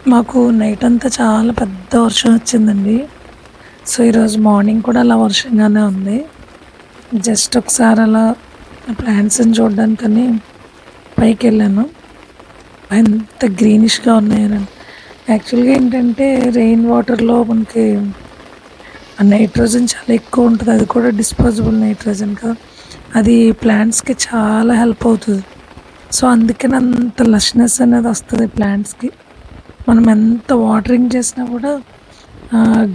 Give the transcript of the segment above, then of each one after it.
మాకు నైట్ అంతా చాలా పెద్ద వర్షం వచ్చిందండి. సో, ఈరోజు మార్నింగ్ కూడా అలా వర్షంగానే ఉంది. జస్ట్ ఒకసారి అలా ప్లాంట్స్‌ని చూడడానికని పైకెళ్ళాను. ఎంత గ్రీనిష్‌గా ఉన్నాయోనండి. యాక్చువల్‌గా ఏంటంటే రెయిన్ వాటర్‌లో మనకి ఆ నైట్రోజన్ చాలా ఎక్కువ ఉంటది. అది కూడా డిస్పోజబుల్ నైట్రోజన్ కదా! అది ప్లాంట్స్‌కి చాలా హెల్ప్ అవుతది. సో, అందుకని అంత లష్‌నెస్ అనేది వస్తది ప్లాంట్స్‌కి. మనం ఎంత వాటరింగ్ చేసినా కూడా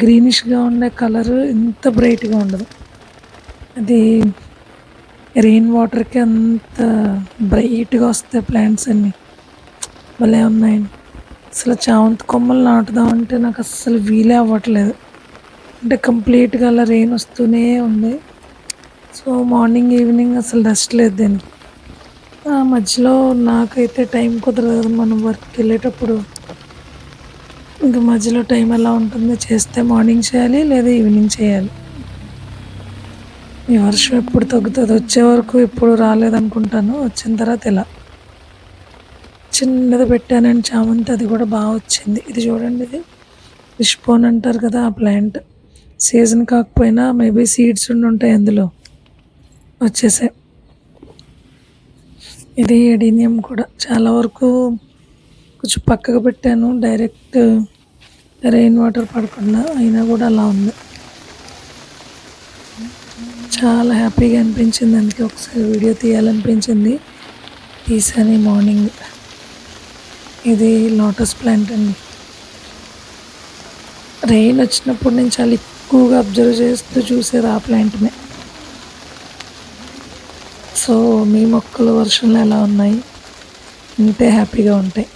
గ్రీనిష్‌గా ఉండే కలరు ఇంత బ్రైట్‌గా ఉండదు. అది రెయిన్ వాటర్‌కి అంత బ్రైట్‌గా వస్తాయి ప్లాంట్స్ అన్నీ. భలే ఉన్నాయండి. అసలు చామంతి కొమ్మలు నాటుదామంటే నాకస్సలు వీలే అవ్వట్లేదు. అంటే కంప్లీట్‌గా అలా రెయిన్ వస్తూనే ఉంది. సో, మార్నింగ్, ఈవినింగ్ అసలు రెస్ట్ లేదు దీనికి. మధ్యలో నాకైతే టైం కుదరదు కదా! మనం వర్క్‌కెళ్ళేటప్పుడు. ఇంక మధ్యలో టైం ఎలా ఉంటుందో చేస్తే మార్నింగ్ చేయాలి, లేదా ఈవినింగ్ చేయాలి. ఈ వర్షం ఎప్పుడు తగ్గుతదో, వచ్చే వరకు ఎప్పుడు రాలేదనుకుంటాను. వచ్చిన తర్వాత ఇలా. చిన్నది పెట్టానండి చామంతి, అది కూడా బా వచ్చింది. ఇది చూడండి ఇది. ఫిష్ బోన్ అంటారు కదా! ఆ ప్లాంట్. సీజన్ కాకపోయినా మేబీ సీడ్స్ ఉండుంటాయి అందులో. వచ్చేసాయి. ఇది ఎడీనియం కూడా. చాలా వరకు కొంచెం పక్కకు పెట్టాను. డైరెక్ట్ రెయిన్ వాటర్ పడకుండా. అయినా కూడా అలా ఉంది. చాలా హ్యాపీగా అనిపించింది. అందుకే ఒకసారి వీడియో తీయాలనిపించింది. తీశాను ఈ మార్నింగ్. ఇది లోటస్ ప్లాంట్ అండి. రెయిన్ వచ్చినప్పుడు నేను చాలా ఎక్కువగా అబ్జర్వ్ చేస్తూ చూసేది ఆ ప్లాంట్‌నే. సో, మీ మొక్కలు వర్షంలో ఎలా ఉన్నాయి? ఇంతే హ్యాపీగా ఉంటాయి.